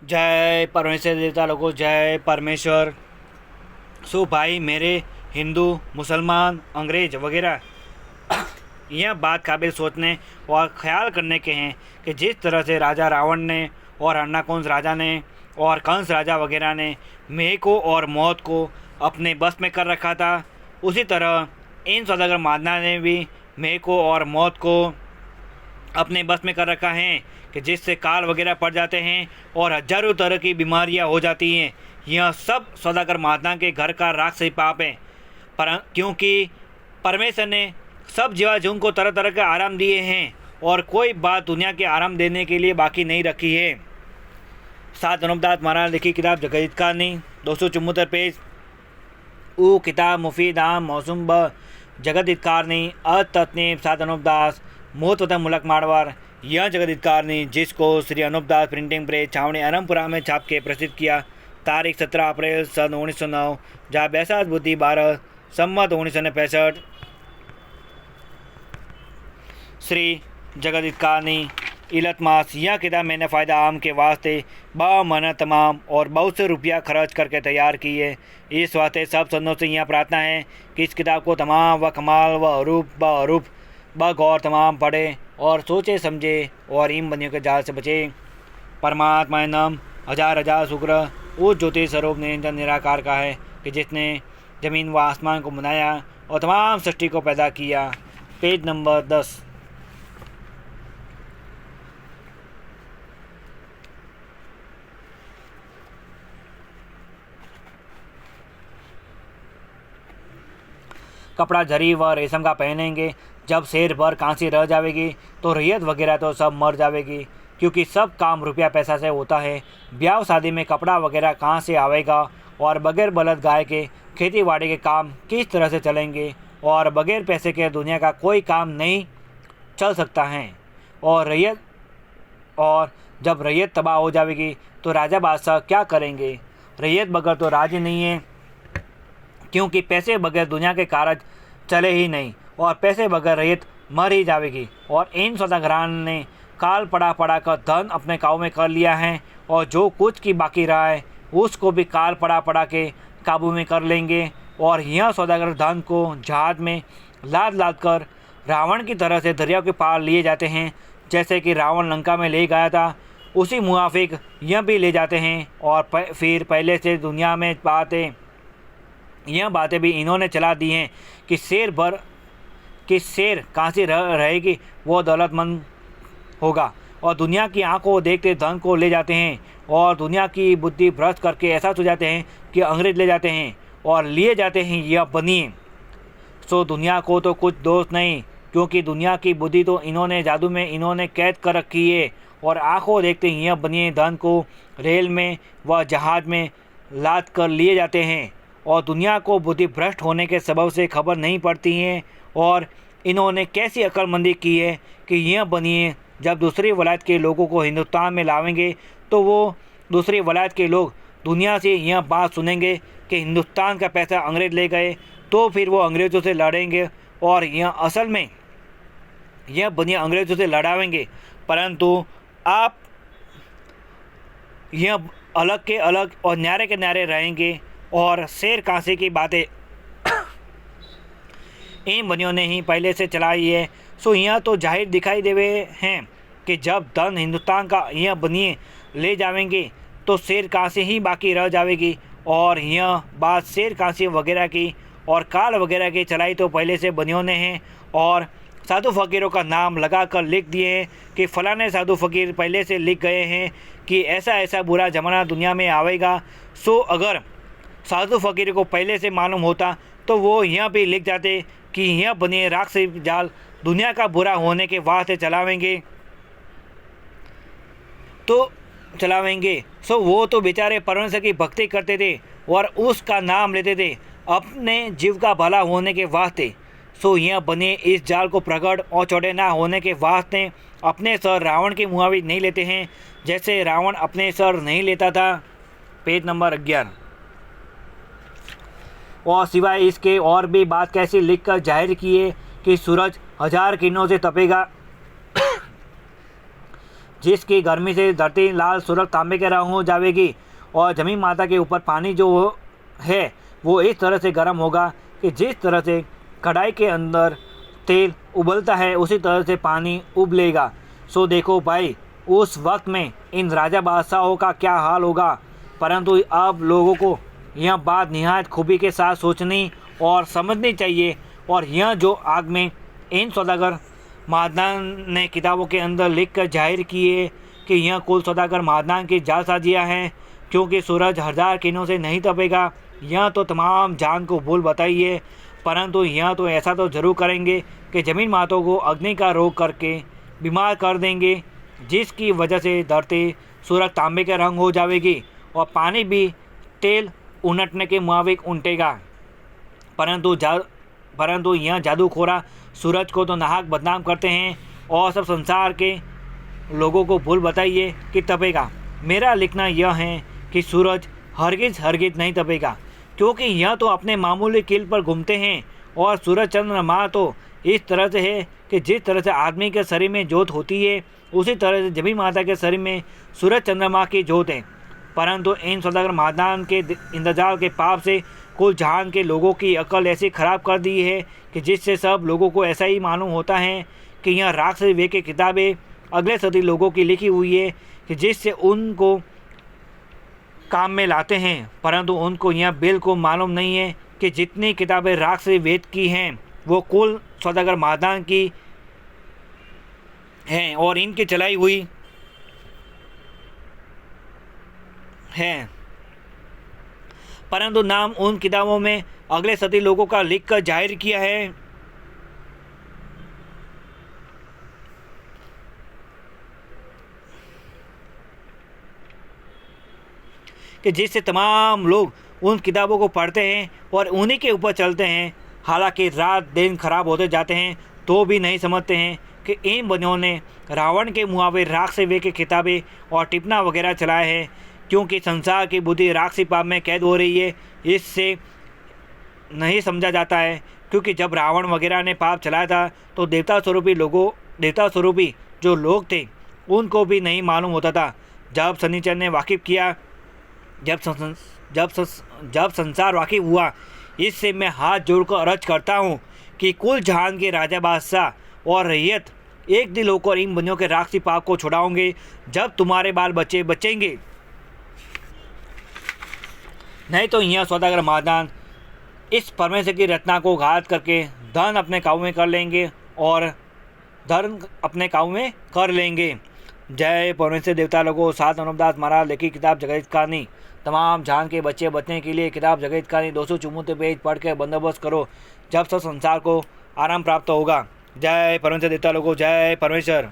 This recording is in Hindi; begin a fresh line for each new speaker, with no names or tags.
जय परमेश्वर देवता लोगों, जय परमेश्वर। सो भाई मेरे हिंदू, मुसलमान, अंग्रेज वगैरह यह बात काबिल सोचने और ख्याल करने के हैं कि जिस तरह से राजा रावण ने और अन्नाकुंज राजा ने और कंस राजा वगैरह ने मेह को और मौत को अपने बस में कर रखा था, उसी तरह इन सौदागर मादना ने भी मेह को और मौत को अपने बस में कर रखा है कि जिससे काल वगैरह पड़ जाते हैं और हजारों तरह की बीमारियां हो जाती हैं। यह सब सौदागर महात्मा के घर का राक्षसी पाप है। क्योंकि परमेश्वर ने सब जीवाजून को तरह तरह के आराम दिए हैं और कोई बात दुनिया के आराम देने के लिए बाकी नहीं रखी है। सात अनुपदास महाराज लिखी किताब जगत कारनी 274 पेज। ऊ किताब मुफीद आम मौसम ब जगत कारनी अतत्नीब सात अनुपदास मोहतवतन मुलक मारवार। यह जगत कारनी जिसको श्री अनुपदास प्रिंटिंग प्रेस छावनी अनमपुरा में छाप के प्रसिद्ध किया तारीख 17 अप्रैल सन 1909 जहाँ बैसाख बुद्धि 12 सम्मत 1965। श्री जगत कारनी इलतमास। यह किताब मैंने फ़ायदा आम के वास्ते मन तमाम और बहुत से रुपया खर्च करके तैयार की है। इस वास्ते सब संतों से यह प्रार्थना है कि इस किताब को तमाम व कमाल व अरूप ब गौर तमाम पढ़े और सोचे समझे और इन बनियों के जाल से बचे। परमात्मा नाम हजार हजार शुक्र उस ज्योति स्वरूप निरंजन निराकार का है कि जिसने ज़मीन व आसमान को बनाया और तमाम सृष्टि को पैदा किया। Page number 10। कपड़ा जरी व रेशम का पहनेंगे। जब शेर भर कांसी रह जाएगी तो रैयत वगैरह तो सब मर जाएगी, क्योंकि सब काम रुपया पैसा से होता है। ब्याह शादी में कपड़ा वगैरह कहाँ से आवेगा और बगैर बलद गाय के खेती बाड़ी के काम किस तरह से चलेंगे और बगैर पैसे के दुनिया का कोई काम नहीं चल सकता है। और जब रैयत तबाह हो जाएगी तो राजा बादशाह क्या करेंगे। रैयत बगैर तो राज्य नहीं है, क्योंकि पैसे बगैर दुनिया के कार्य चले ही नहीं और पैसे बगैर रैयत मर ही जाएगी। और इन सौदागरान ने काल पड़ा कर धन अपने काबू में कर लिया है और जो कुछ की बाकी रहा है उसको भी काल पड़ा के काबू में कर लेंगे। और यह सौदागर धन को जहाज में लाद कर रावण की तरह से दरिया के पार लिए जाते हैं। जैसे कि रावण लंका में ले गया था उसी मुआफिक यह भी ले जाते हैं। और फिर पहले से दुनिया में यह बातें भी इन्होंने चला दी हैं कि शेर कांसी रहेगी वो दौलतमंद होगा। और दुनिया की आंखों देखते धन को ले जाते हैं और दुनिया की बुद्धि भ्रष्ट करके ऐसा सोचाते हैं कि अंग्रेज ले जाते हैं और लिए जाते हैं यह बनिए। सो दुनिया को तो कुछ दोष नहीं, क्योंकि दुनिया की बुद्धि तो इन्होंने जादू में इन्होंने कैद कर रखी है। और आंखों देखते ही यह बनिए धन को रेल में व जहाज में लाद कर लिए जाते हैं और दुनिया को बुद्धि भ्रष्ट होने के सबब से खबर नहीं पड़ती है। और इन्होंने कैसी अक्लमंदी की है कि यह बनिए जब दूसरी वलायत के लोगों को हिंदुस्तान में लावेंगे तो वो दूसरी वलायत के लोग दुनिया से यह बात सुनेंगे कि हिंदुस्तान का पैसा अंग्रेज ले गए, तो फिर वो अंग्रेज़ों से लड़ेंगे और यह असल में यह बनिए अंग्रेज़ों से लड़ावेंगे। परंतु आप यह अलग के अलग और न्यारे के न्यारे रहेंगे। और शेर कांसे की बातें इन बनियों ने ही पहले से चलाई है। सो यह तो जाहिर दिखाई देवे हैं कि जब धन हिंदुस्तान का यह बनिए ले जाएंगे तो शेर कांसे ही बाकी रह जाएगी। और यह बात शेर कांसे वगैरह की और काल वगैरह की चलाई तो पहले से बनियों ने हैं। और साधु फ़कीरों का नाम लगा कर लिख दिए हैं कि फ़लाने साधु फ़कीर पहले से लिख गए हैं कि ऐसा ऐसा बुरा ज़माना दुनिया में आवेगा। सो अगर साधु फ़कीर को पहले से मालूम होता तो वो यह भी लिख जाते कि यह बने राक्षसी जाल दुनिया का बुरा होने के वास्ते चलावेंगे। सो वो तो बेचारे परमेश्वर की भक्ति करते थे और उसका नाम लेते थे अपने जीव का भला होने के वास्ते। सो यह बने इस जाल को प्रगट और चौड़े ना होने के वास्ते अपने सर रावण के मुआविज नहीं लेते हैं, जैसे रावण अपने सर नहीं लेता था। Page number 11। और सिवाय इसके और भी बात कैसी लिखकर जाहिर की है कि सूरज 1000 किरणों से तपेगा जिसकी गर्मी से धरती लाल सुर्ख तांबे के रंग हो जाएगी और जमीन माता के ऊपर पानी जो है वो इस तरह से गर्म होगा कि जिस तरह से कढ़ाई के अंदर तेल उबलता है उसी तरह से पानी उबलेगा। सो देखो भाई, उस वक्त में इन राजा बादशाहों का क्या हाल होगा। परंतु अब लोगों को यह बात निहायत खूबी के साथ सोचनी और समझनी चाहिए। और यह जो आग में इन सौदागर महादान ने किताबों के अंदर लिख कर जाहिर किए कि यह कुल सौदागर महादान की जालसाजियाँ हैं, क्योंकि सूरज 1000 किरणों से नहीं तपेगा। यह तो तमाम जान को भूल बताइए, परंतु यह तो ऐसा तो जरूर करेंगे कि ज़मीन मातों को अग्नि का रोग करके बीमार कर देंगे, जिसकी वजह से धरती सूरज तांबे के रंग हो जाएगी और पानी भी तेल उनटने के मुताबिक उनटेगा। परंतु यह जादूखोरा सूरज को तो नाहक बदनाम करते हैं और सब संसार के लोगों को भूल बताइए कि तपेगा। मेरा लिखना यह है कि सूरज हरगिज नहीं तपेगा, क्योंकि यह तो अपने मामूली कील पर घूमते हैं। और सूरज चंद्रमा तो इस तरह से है कि जिस तरह से आदमी के शरीर में जोत होती है उसी तरह से जमीन माता के शरीर में सूरज चंद्रमा की जोत है। परंतु इन सौदागर महादान के इंतजार के पाप से कुल जहान के लोगों की अकल ऐसी ख़राब कर दी है कि जिससे सब लोगों को ऐसा ही मालूम होता है कि यह राक्षस वे की किताबें अगले सदी लोगों की लिखी हुई है कि जिससे उनको काम में लाते हैं। परंतु उनको यह बिल्कुल मालूम नहीं है कि जितनी किताबें राक्षस वेद की हैं वो कुल सौदागर महादान की हैं और इनकी चलाई हुई हैं। परंतु नाम उन किताबों में अगले सदी लोगों का लिख कर जाहिर किया है कि जिससे तमाम लोग उन किताबों को पढ़ते हैं और उन्हीं के ऊपर चलते हैं। हालांकि रात दिन खराब होते जाते हैं तो भी नहीं समझते हैं कि इन बनियों ने रावण के मुहावे राक्षस वे की किताबें और टिप्पणा वगैरह चलाए हैं, क्योंकि संसार की बुद्धि राक्षसी पाप में कैद हो रही है। इससे नहीं समझा जाता है, क्योंकि जब रावण वगैरह ने पाप चलाया था तो देवता स्वरूपी जो लोग थे उनको भी नहीं मालूम होता था। जब शनिचर ने वाकिफ किया, जब संसार वाकिफ हुआ, इससे मैं हाथ जोड़कर अर्ज करता हूँ कि कुल जहान के राजा बादशाह और रैयत एक दिल होकर इन बनियों के राक्षसी पाप को छुड़ाओगे जब तुम्हारे बाल बच्चे बचेंगे। नहीं तो यह सौदागर महादान इस परमेश्वर की रचना को घात करके धन अपने काबू में कर लेंगे। जय परमेश्वर देवता लोगों। सात अनुपदास महाराज लिखी किताब जगत कहानी। तमाम जान के बच्चे बचने के लिए किताब जगत कहानी 274 पेज पढ़ के बंदोबस्त करो, जब सब संसार को आराम प्राप्त होगा। जय परमेश्वर देवता लोगों। जय परमेश्वर।